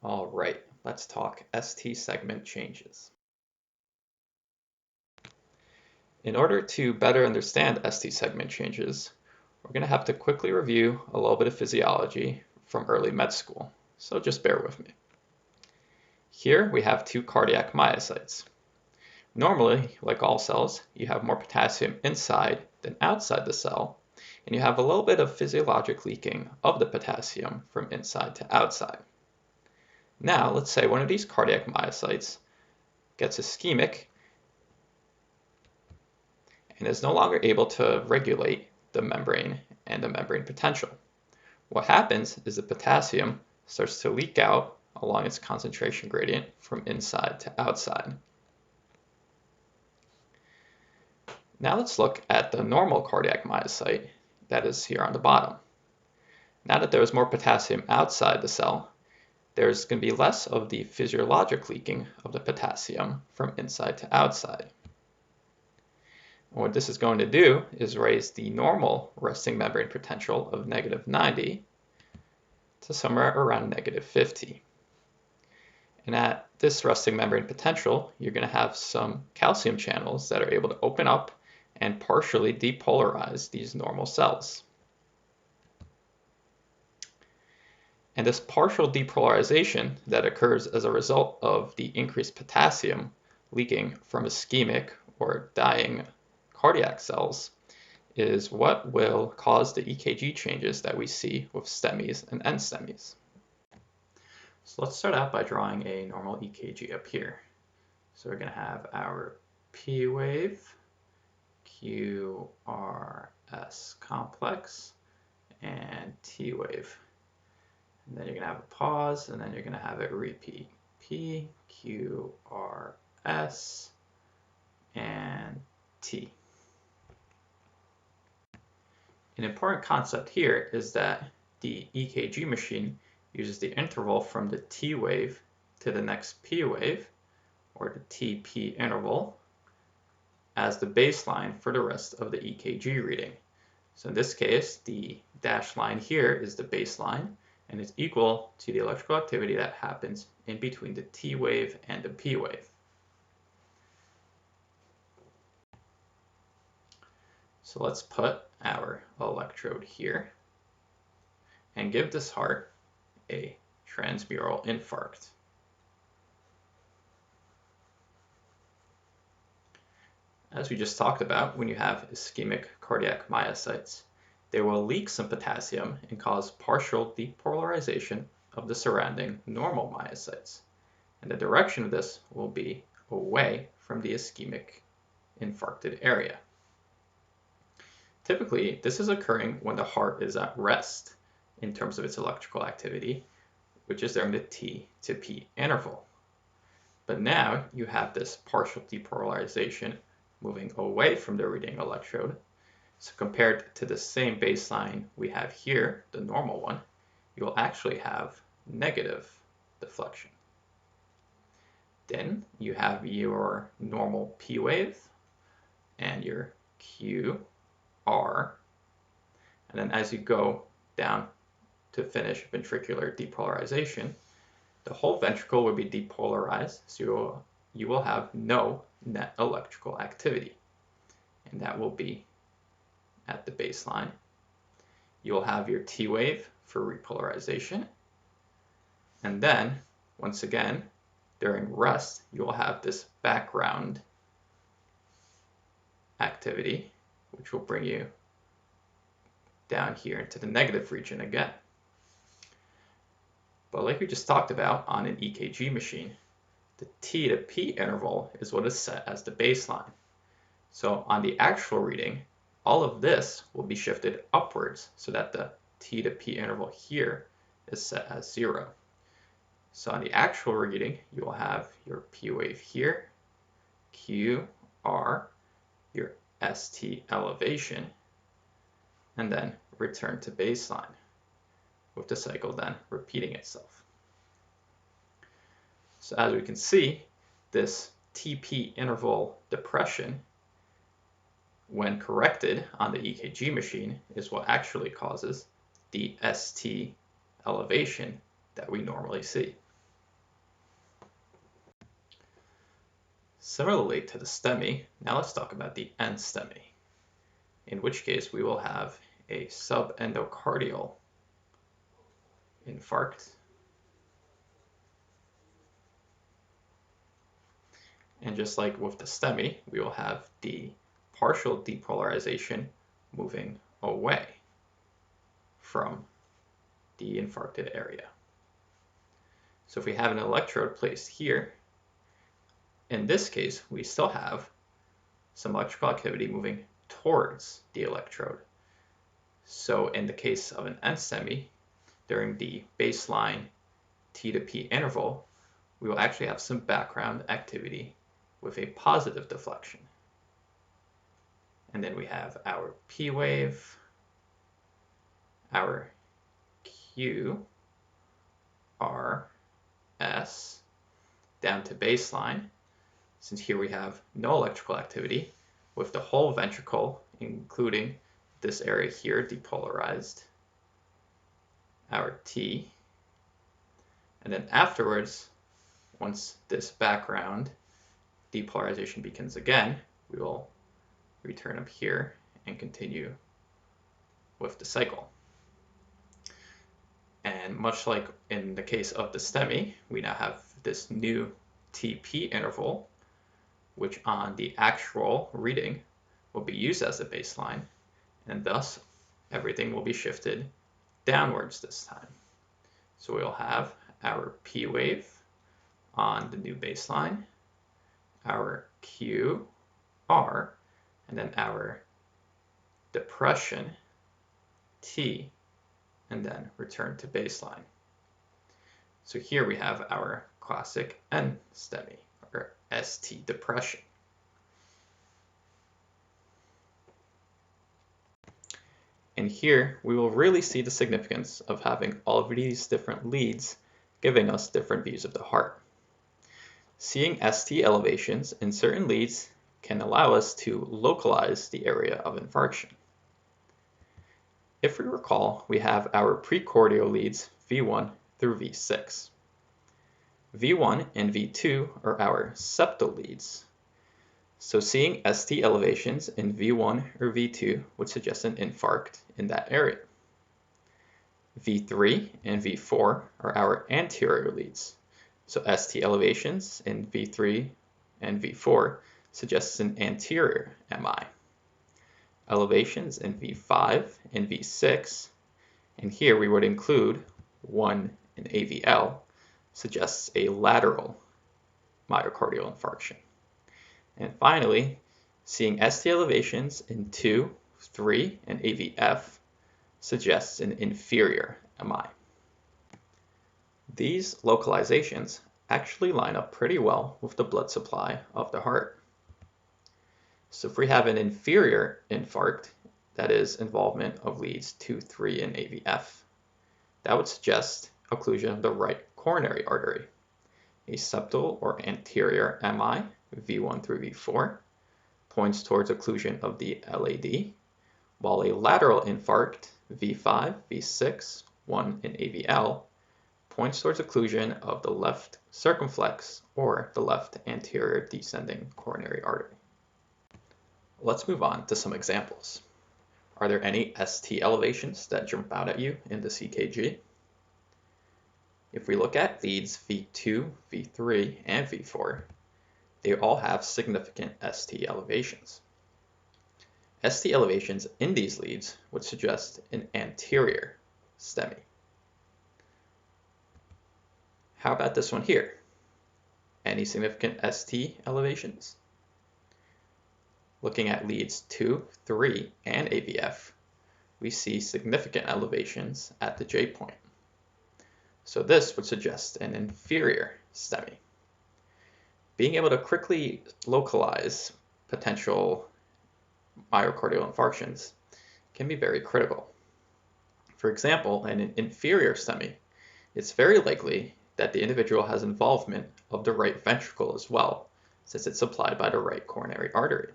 All right, let's talk ST segment changes. In order to better understand ST segment changes, we're going to have to quickly review a little bit of physiology from early med school, so just bear with me. Here we have two cardiac myocytes. Normally, like all cells, you have more potassium inside than outside the cell, and you have a little bit of physiologic leaking of the potassium from inside to outside. Now, let's say one of these cardiac myocytes gets ischemic and is no longer able to regulate the membrane and the membrane potential. What happens is the potassium starts to leak out along its concentration gradient from inside to outside. Now let's look at the normal cardiac myocyte that is here on the bottom. Now that there is more potassium outside the cell, there's going to be less of the physiologic leaking of the potassium from inside to outside. And what this is going to do is raise the normal resting membrane potential of -90 to somewhere around -50. And at this resting membrane potential, you're going to have some calcium channels that are able to open up and partially depolarize these normal cells. And this partial depolarization that occurs as a result of the increased potassium leaking from ischemic or dying cardiac cells is what will cause the EKG changes that we see with STEMIs and NSTEMIs. So let's start out by drawing a normal EKG up here. So we're going to have our P wave, QRS complex, and T wave. And then you're going to have a pause, and then you're going to have it repeat. P, Q, R, S, and T. An important concept here is that the EKG machine uses the interval from the T wave to the next P wave, or the TP interval, as the baseline for the rest of the EKG reading. So in this case, the dashed line here is the baseline, and it's equal to the electrical activity that happens in between the T wave and the P wave. So let's put our electrode here and give this heart a transmural infarct. As we just talked about, when you have ischemic cardiac myocytes, they will leak some potassium and cause partial depolarization of the surrounding normal myocytes. And the direction of this will be away from the ischemic infarcted area. Typically, this is occurring when the heart is at rest in terms of its electrical activity, which is during the T to P interval. But now you have this partial depolarization moving away from the reading electrode. So compared to the same baseline we have here, the normal one, you will actually have negative deflection. Then you have your normal P wave and your Q, R, and then as you go down to finish ventricular depolarization, the whole ventricle will be depolarized, so you will have no net electrical activity, and that will be at the baseline. You will have your T wave for repolarization, and then once again during rest you will have this background activity, which will bring you down here into the negative region again. But like we just talked about on an EKG machine, the T to P interval is what is set as the baseline. So on the actual reading, all of this will be shifted upwards so that the T to P interval here is set as 0. So on the actual reading, you will have your P wave here, Q, R, your ST elevation, and then return to baseline, with the cycle then repeating itself. So as we can see, this TP interval depression, when corrected on the EKG machine, is what actually causes the ST elevation that we normally see. Similarly to the STEMI, now let's talk about the NSTEMI, in which case we will have a subendocardial infarct, and just like with the STEMI, we will have the partial depolarization moving away from the infarcted area. So if we have an electrode placed here, in this case, we still have some electrical activity moving towards the electrode. So in the case of an NSTEMI, during the baseline T to P interval, we will actually have some background activity with a positive deflection. And then we have our P wave, our Q, R, S, down to baseline, since here we have no electrical activity, with the whole ventricle, including this area here, depolarized, our T, and then afterwards, once this background depolarization begins again, we will return up here and continue with the cycle. And much like in the case of the STEMI, we now have this new TP interval, which on the actual reading will be used as a baseline, and thus everything will be shifted downwards this time. So we'll have our P wave on the new baseline, our Q, R, and then our depression, T, and then return to baseline. So here we have our classic NSTEMI, or ST depression. And here we will really see the significance of having all of these different leads giving us different views of the heart. Seeing ST elevations in certain leads can allow us to localize the area of infarction. If we recall, we have our precordial leads V1 through V6. V1 and V2 are our septal leads. So seeing ST elevations in V1 or V2 would suggest an infarct in that area. V3 and V4 are our anterior leads. So ST elevations in V3 and V4 suggests an anterior MI. Elevations in V5 and V6, and here we would include one in AVL, suggests a lateral myocardial infarction. And finally, seeing ST elevations in 2, 3, and AVF suggests an inferior MI. These localizations actually line up pretty well with the blood supply of the heart. So if we have an inferior infarct, that is involvement of leads 2, 3, and AVF, that would suggest occlusion of the right coronary artery. A septal or anterior MI, V1 through V4, points towards occlusion of the LAD, while a lateral infarct, V5, V6, 1, and AVL, points towards occlusion of the left circumflex or the left anterior descending coronary artery. Let's move on to some examples. Are there any ST elevations that jump out at you in the ECG? If we look at leads V2, V3, and V4, they all have significant ST elevations. ST elevations in these leads would suggest an anterior STEMI. How about this one here? Any significant ST elevations? Looking at leads 2, 3, and AVF, we see significant elevations at the J point. So this would suggest an inferior STEMI. Being able to quickly localize potential myocardial infarctions can be very critical. For example, in an inferior STEMI, it's very likely that the individual has involvement of the right ventricle as well, since it's supplied by the right coronary artery.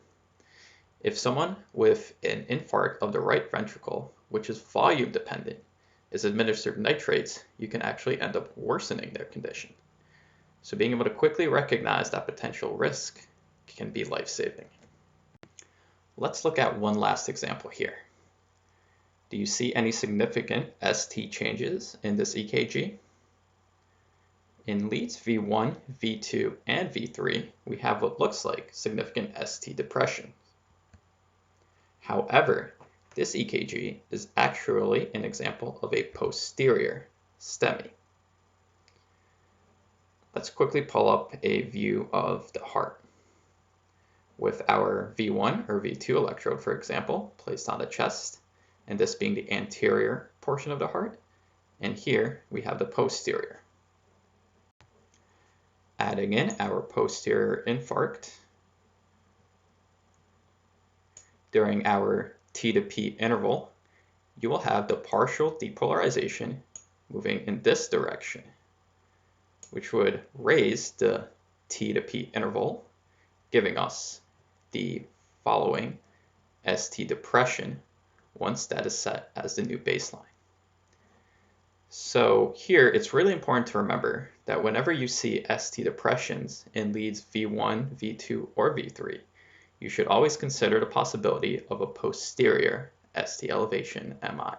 If someone with an infarct of the right ventricle, which is volume dependent, is administered nitrates, you can actually end up worsening their condition. So being able to quickly recognize that potential risk can be life-saving. Let's look at one last example here. Do you see any significant ST changes in this EKG? In leads V1, V2, and V3, we have what looks like significant ST depression. However, this EKG is actually an example of a posterior STEMI. Let's quickly pull up a view of the heart. With our V1 or V2 electrode, for example, placed on the chest, and this being the anterior portion of the heart, and here we have the posterior. Adding in our posterior infarct, during our T to P interval, you will have the partial depolarization moving in this direction, which would raise the T to P interval, giving us the following ST depression once that is set as the new baseline. So here it's really important to remember that whenever you see ST depressions in leads V1, V2, or V3, you should always consider the possibility of a posterior ST elevation MI.